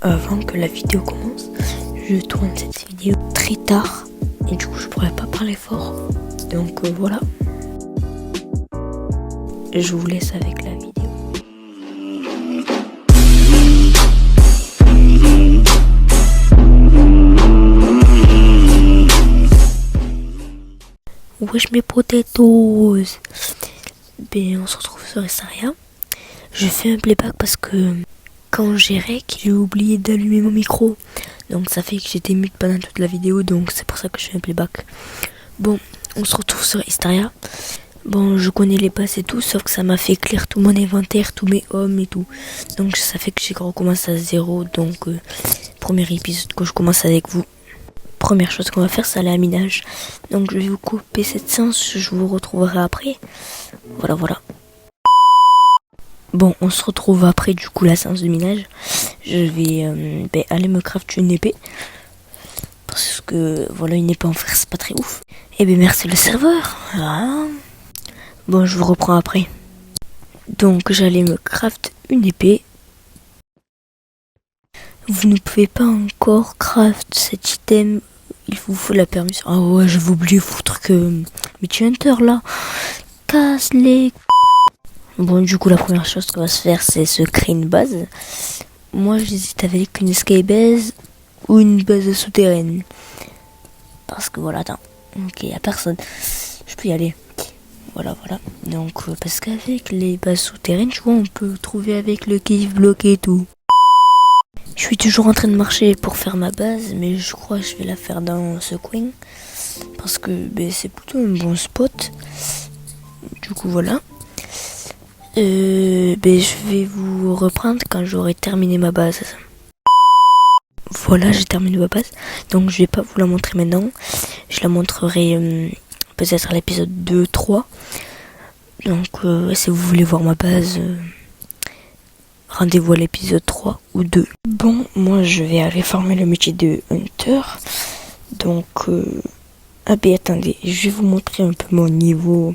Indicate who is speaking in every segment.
Speaker 1: Avant que la vidéo commence, je tourne cette vidéo très tard et du coup je pourrais pas parler fort. Donc voilà. Je vous laisse avec la vidéo. Wesh mes potatoes. Ben on se retrouve sur Instaria. Je fais un playback parce que quand j'ai rec, j'ai oublié d'allumer mon micro. Donc ça fait que j'étais mute pendant toute la vidéo, donc c'est pour ça que je fais un playback. Bon, on se retrouve sur Instaria. Bon, je connais les passes et tout, sauf que ça m'a fait clear tout mon inventaire, tous mes hommes et tout. Donc ça fait que j'ai recommencé à zéro. Donc premier épisode que je commence avec vous. Première chose qu'on va faire, c'est aller à minage. Donc je vais vous couper cette séance, je vous retrouverai après. Voilà. Bon, on se retrouve après du coup la séance de minage. Je vais aller me craft une épée. Parce que voilà, une épée en fer c'est pas très ouf. Et ben merci le serveur. Voilà. Bon, je vous reprends après. Donc j'allais me craft une épée. Vous ne pouvez pas encore craft cet item. Il vous faut la permission. Ah ouais, j'avais oublié foutre que... Mais tu es hunter là. Casse les... Bon, du coup, la première chose qu'on va se faire, c'est se créer une base. Moi, j'hésite avec une escape base ou une base souterraine. Parce que voilà, attends. Ok, y a personne. Je peux y aller. Voilà. Donc, parce qu'avec les bases souterraines, tu vois, on peut trouver avec le cave block et tout. Je suis toujours en train de marcher pour faire ma base, mais je crois que je vais la faire dans ce coin. Parce que c'est plutôt un bon spot. Du coup, voilà. Je vais vous reprendre quand j'aurai terminé ma base. Voilà, j'ai terminé ma base. Donc je vais pas vous la montrer maintenant. Je la montrerai peut-être à l'épisode 2, 3. Donc si vous voulez voir ma base, rendez-vous à l'épisode 3 ou 2. Bon, moi je vais aller farmer le métier de hunter. Donc attendez, je vais vous montrer un peu mon niveau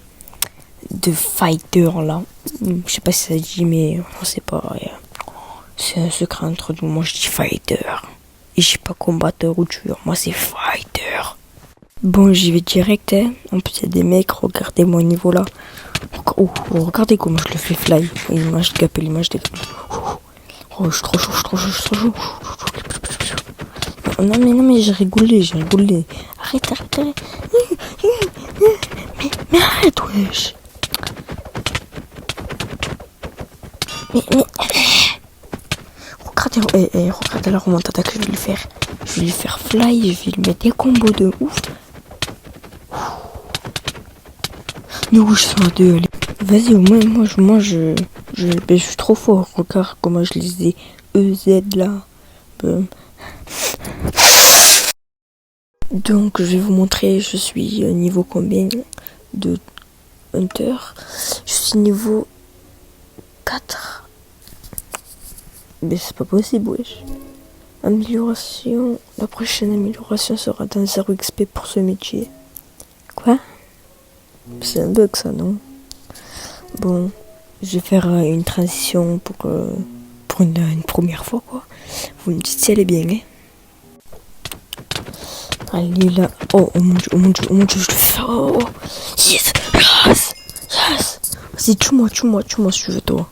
Speaker 1: de fighter là. Je sais pas si ça dit, mais on sait pas. C'est un secret entre nous. Moi je dis fighter. Et je suis pas combatteur ou tueur. Moi c'est fighter. Bon, j'y vais direct. En plus, il y a des mecs. Regardez mon niveau là. Regardez comment je le fais fly. L'image de Gapé, l'image de Gapé. Oh, je suis trop chaud. Non, mais j'ai rigolé. Arrête. Mais arrête, wesh. Mais regardez la remontada que je vais lui faire. Je vais lui faire fly, je vais lui mettre des combos de ouf. Mais où je suis à deux, allez. Vas-y, au moins, moi je suis trop fort. Regarde comment je les ai EZ là. Donc je vais vous montrer, je suis niveau combien de hunter. Je suis niveau 4. Mais c'est pas possible, wesh. Amélioration. La prochaine amélioration sera d'un 0 XP pour ce métier. Quoi? C'est un bug ça, non? Bon, je vais faire une transition pour une première fois, quoi. Vous me dites si elle est bien, hein? Allez là. Oh mon dieu, je le fais. Oh, yes. Vas-y, tue-moi si tu veux, toi.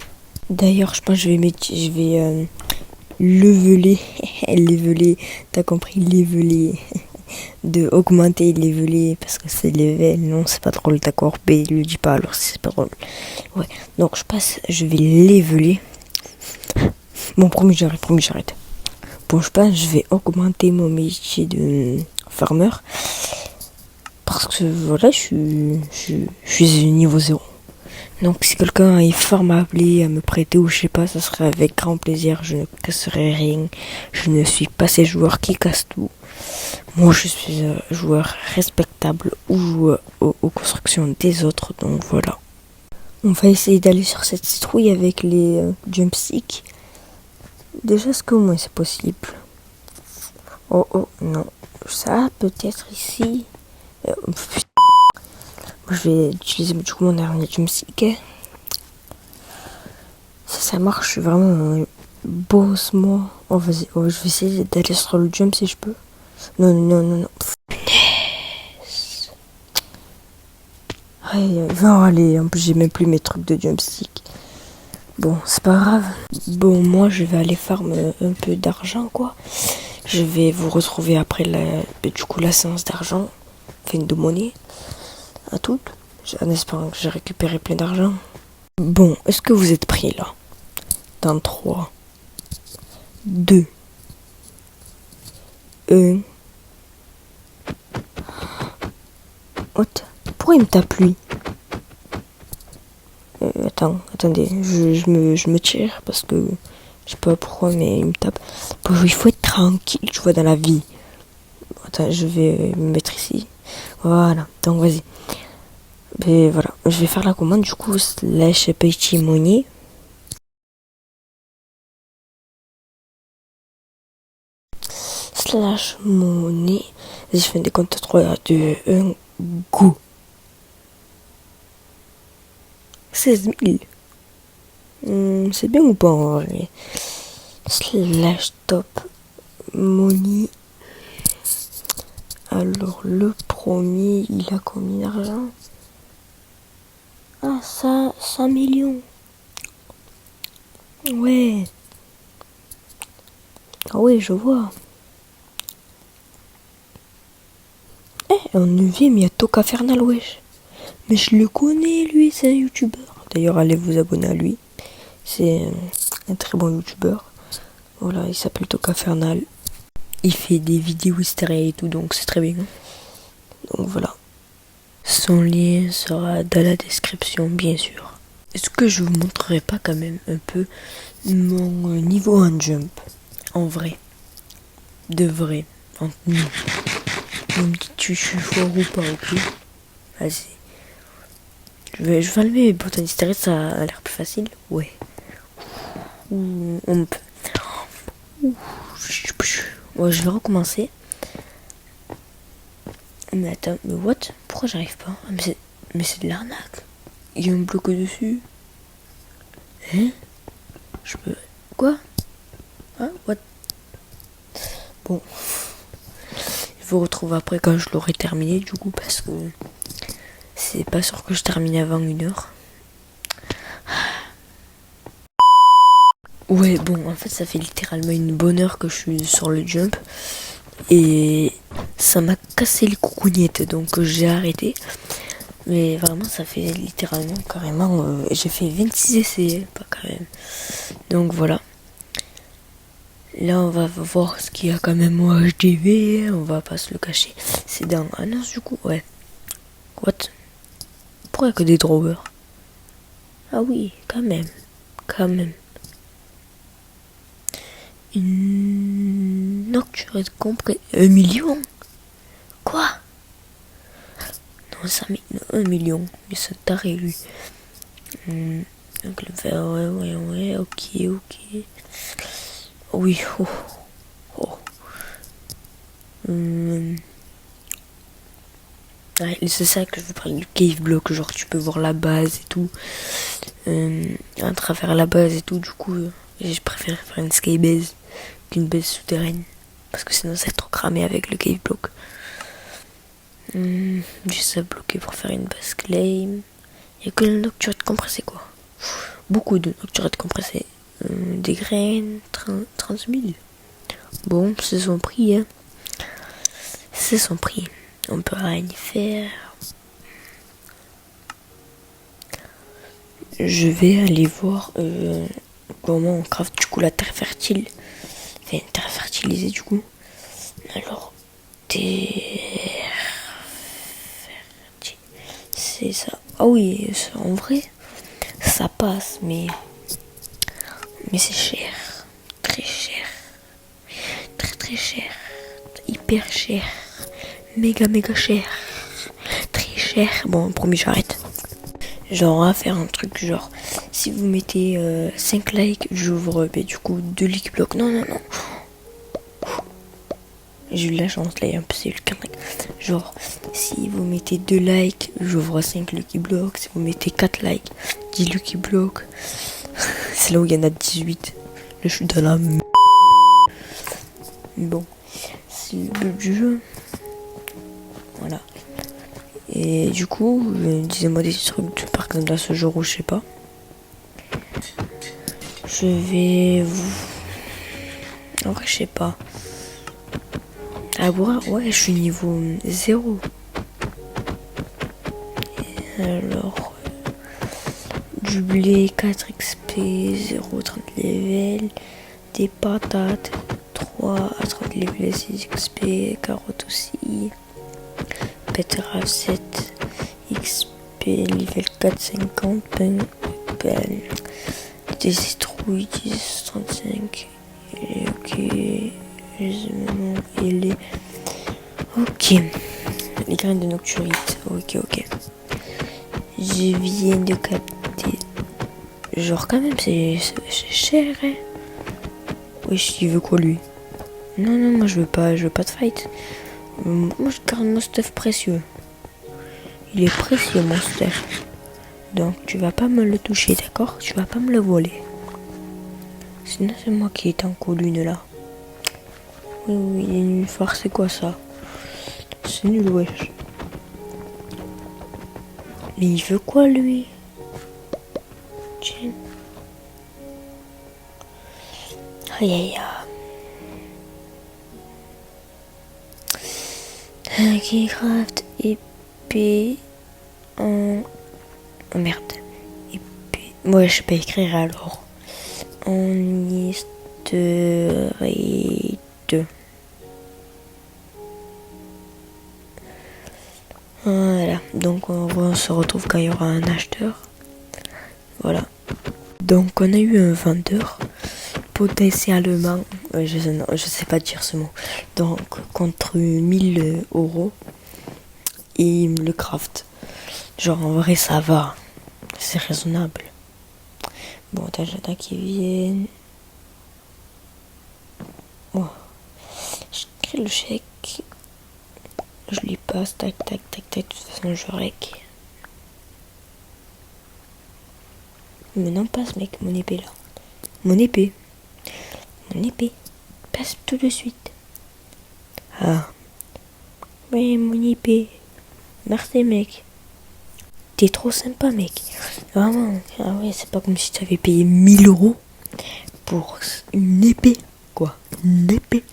Speaker 1: D'ailleurs, je pense que je vais leveler, t'as compris, leveler, de augmenter, leveler, parce que c'est level, non, c'est pas drôle, d'accord, le dis pas, alors c'est pas drôle. Ouais, donc je vais leveler. Bon, promis, j'arrête. Bon, je pense, je vais augmenter mon métier de farmer, parce que voilà, je suis niveau 0. Donc si quelqu'un a une farm à appeler, à me prêter ou je sais pas, ça serait avec grand plaisir. Je ne casserai rien. Je ne suis pas ces joueurs qui cassent tout. Moi je suis un joueur respectable ou joue aux constructions des autres. Donc voilà. On va essayer d'aller sur cette citrouille avec les jumpsticks. Déjà est-ce qu'au moins c'est possible? Oh non. Ça peut-être ici. Je vais utiliser du coup mon dernier jumpstick. Si ça marche, je suis vraiment Bosse-moi. Oh, vas-y, oh, je vais essayer d'aller sur le jump si je peux. Non, non, non, non. Punaise. Aïe, non, allez, en plus j'ai même plus mes trucs de jumpstick. Bon, c'est pas grave. Bon, moi je vais aller farm un peu d'argent, quoi. Je vais vous retrouver après la séance d'argent. Fin de monnaie. À toutes. En espérant que j'ai récupéré plein d'argent. Bon, est-ce que vous êtes prêts là? Dans 3, 2, 1. What? Pourquoi il me tape lui? Attendez, je me tire parce que je sais pas pourquoi, mais il me tape. Bon, il faut être tranquille, tu vois, dans la vie. Attends, je vais me mettre ici. Voilà, donc vas-y. Ben voilà, je vais faire la commande du coup, slash petit money. Slash money. Vas-y, je fais des comptes 3, 2, 1, go. 16 000. C'est bien ou pas en vrai? Slash top money. Alors le premier, il a combien d'argent? Ah ça, 5 millions. Ouais. Ah ouais, je vois. En 9ème, il y a Toka Fernal, wesh. Mais je le connais, lui, c'est un youtubeur. D'ailleurs, allez vous abonner à lui. C'est un très bon youtubeur. Voilà, il s'appelle Toka Fernal. Il fait des vidéos easter egg et tout, donc c'est très bien. Donc voilà. Son lien sera dans la description, bien sûr. Est-ce que je vous montrerai pas quand même un peu mon niveau en jump? En vrai. De vrai. En nous. Vous me dites si je suis fort ou pas, ok? Vas-y. Je vais enlever les boutons easter egg, ça a l'air plus facile. Ouais. On peut. Ouais, je vais recommencer. Mais attends, mais what? Pourquoi j'arrive pas? Ah, mais c'est de l'arnaque. Il y a un bloc dessus. Hein? Je peux. Quoi? Hein? What? Bon. Je vous retrouve après quand je l'aurai terminé, du coup, parce que c'est pas sûr que je termine avant 1 heure. Ouais, bon, en fait, ça fait littéralement une bonne heure que je suis sur le jump. Et ça m'a cassé les coucougnettes, donc j'ai arrêté. Mais vraiment, ça fait littéralement, carrément, j'ai fait 26 essais, pas quand même. Donc voilà. Là, on va voir ce qu'il y a quand même au HDV, on va pas se le cacher. C'est dans un an, du coup, ouais. What? Pourquoi il y a que des drawers? Ah oui, quand même. Quand même. Une nocturne compris. 1 million? Quoi? Non, 1 million. Mais c'est taré, lui. Donc le verre, ouais, ok. Oui, oh. Ouais, c'est ça que je veux parler du cave block, genre tu peux voir la base et tout. À travers la base et tout, du coup, je préfère faire une sky base qu'une base souterraine. Parce que sinon ça va être trop cramé avec le cave block. Juste à bloquer pour faire une base claim. Il n'y a que le nocturne compressé, quoi. Beaucoup de nocturne compressé. Des graines, 30 000. Bon, c'est son prix, hein. C'est son prix. On peut rien y faire. Je vais aller voir comment on craft du coup la terre fertile. Enfin, terre fertilisée du coup. Alors, terre fertile. C'est ça. Ah oui, en vrai, ça passe, mais c'est cher. Très cher. Très cher. Hyper cher. Méga cher. Très cher. Bon, promis, j'arrête. Genre, on va faire un truc genre, si vous mettez 5 likes, j'ouvre du coup 2 leak blocs. Non. J'ai eu de la chance là, il y a un peu c'est le carré. Genre, si vous mettez 2 likes, j'ouvre 5 lucky blocks. Si vous mettez 4 likes, 10 lucky blocks. C'est là où il y en a 18. je suis dans la Bon, c'est le but du jeu. Voilà. Et du coup, disez-moi des trucs, par exemple, à ce jour où je sais pas. Je vais vous... En vrai, je sais pas. Ah ouais, je suis niveau 0. Alors... Du blé, 4 XP, 0, 30 level. Des patates, 3 à 30 level, 6 XP. Carottes aussi. Betterave 7 XP, level 4, 50. Des citrouilles, 10, 35. Et ok. Et les... Ok. Les graines de nocturite. Ok. Je viens de capter. Genre quand même c'est cher hein. Wesh, il veut quoi lui? Non, moi je veux pas de fight. Moi je garde mon stuff précieux. Il est précieux mon stuff. Donc tu vas pas me le toucher, d'accord? Tu vas pas me le voler. Sinon c'est moi qui est en colline là. Oui, il est nul fort, c'est quoi ça? C'est nul wesh. Mais il veut quoi lui? Tiens. Aïe. Qui craft épée en... Oh merde. Épée... Moi je peux écrire alors. En historite. Voilà. Donc on se retrouve quand il y aura un acheteur. Voilà. Donc on a eu un vendeur. Potentiellement, je sais pas dire ce mot. Donc contre 1000 euros. Et il me le craft. Genre en vrai ça va. C'est raisonnable. Bon, j'attends qu'ils viennent. Oh. Je crée le chèque. Je lui passe. Tac. De toute façon je rec. Mais non, passe mec, mon épée là. Mon épée. Passe tout de suite. Ah. Oui, mon épée. Merci mec. T'es trop sympa mec. Vraiment. Ah ouais, c'est pas comme si t'avais payé 1000 euros pour une épée. Quoi? Une épée.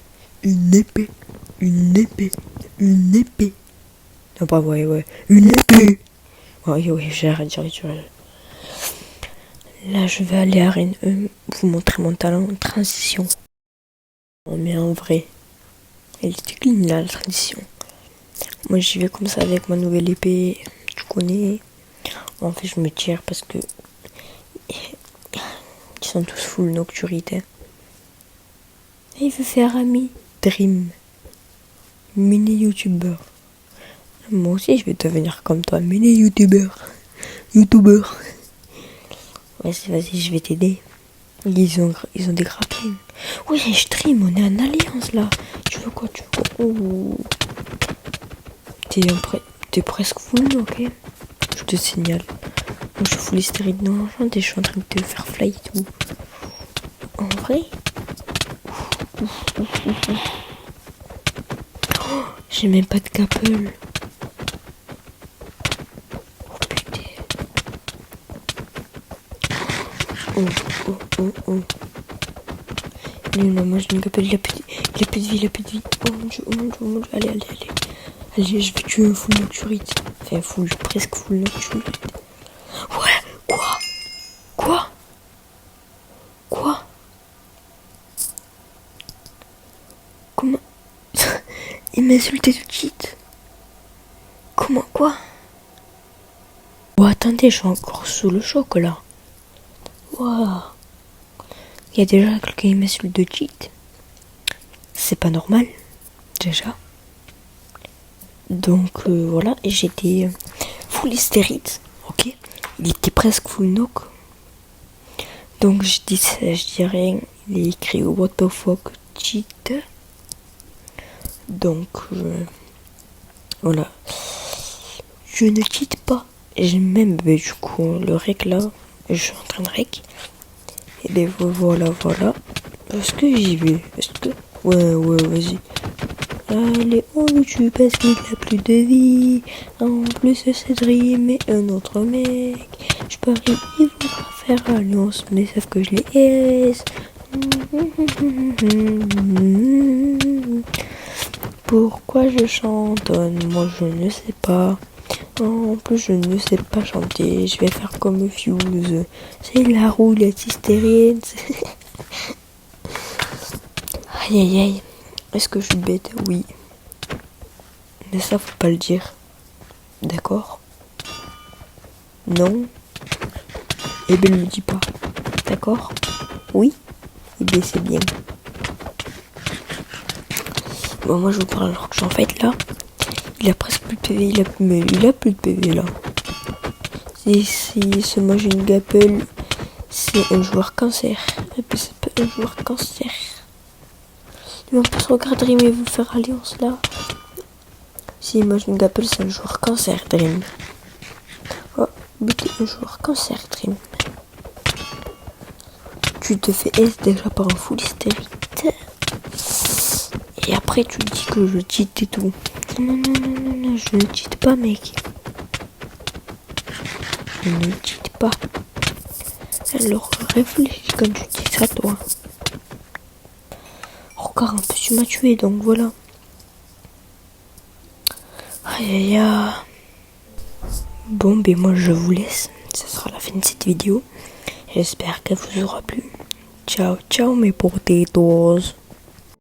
Speaker 1: Non pas ouais. Une épée. Ouais, j'arrête. Là je vais aller à Rennes vous montrer mon talent en transition. Mais en vrai. Elle était clean là la transition. Moi j'y vais comme ça avec ma nouvelle épée. Tu connais. En fait je me tire parce que ils sont tous full nocturite. Hein. Et il veut faire ami. Dream. Mini youtubeur. Moi aussi je vais devenir comme toi. Mini youtubeur. Vas-y, je vais t'aider. Ils ont des grappins. Oui, je stream, on est en alliance là. Tu veux quoi? Oh. T'es presque full, ok? Je te signale. Moi, je suis full hystérique non, je suis en train de te faire fly et tout. En vrai? Oh, j'ai même pas de couple. Oh putain. Oh. Non, moi je ne couple, il a plus de vie. Oh mon dieu. Allez. Allez, je vais tuer un full nocturite. Enfin, presque full nocturite. Ouais, quoi? Comment? Il m'a insulté de cheat. Comment, quoi? Oh, attendez, je suis encore sous le choc là. Waouh. Il y a déjà quelqu'un qui m'insulte de cheat. C'est pas normal, déjà. Donc voilà, et j'étais full hystérite, ok. Il était presque full knock. Donc je dis rien. Il est écrit what the fuck cheat. Donc voilà. Je ne cheat pas. J'ai même du coup le rec là. Je suis en train de rec. Et bien voilà, voilà. Est-ce que j'y vais? Est-ce que... Ouais, vas-y. Allez, on le tue parce qu'il n'a plus de vie. En plus, c'est Dream et un autre mec. Je parie qu'il voudra faire alliance, mais sauf que je les haisse. Pourquoi je chantonne? Moi, je ne sais pas. En plus, je ne sais pas chanter. Je vais faire comme Fuse. C'est la roulette hystérienne. Aïe aïe aïe. Est-ce que je suis bête? Oui. Mais ça, faut pas le dire. D'accord? Non? Eh ben, le dis pas. D'accord? Oui? Eh bien, c'est bien. Bon, moi, je vous parle alors que j'en fait là. Il a presque plus de PV. Il a plus de PV là. Si ce Majin Gapple, c'est un joueur cancer. Et puis, c'est pas un joueur cancer. Mais on peut se regarder Dream et vous faire alliance là. Si Majin Gapple, c'est un joueur cancer, Dream. Oh, buter un joueur cancer, Dream. Tu te fais S déjà par un full hystérique. Et après tu dis que je cheat et tout. Non, je ne cheat pas, mec. Je ne cheat pas. Alors réfléchis quand tu dis ça, toi. Regarde, un peu tu m'as tué, donc voilà. Aïe aïe aïe. Bon, ben moi je vous laisse. Ce sera la fin de cette vidéo. J'espère qu'elle vous aura plu. Ciao, ciao mes potatoes.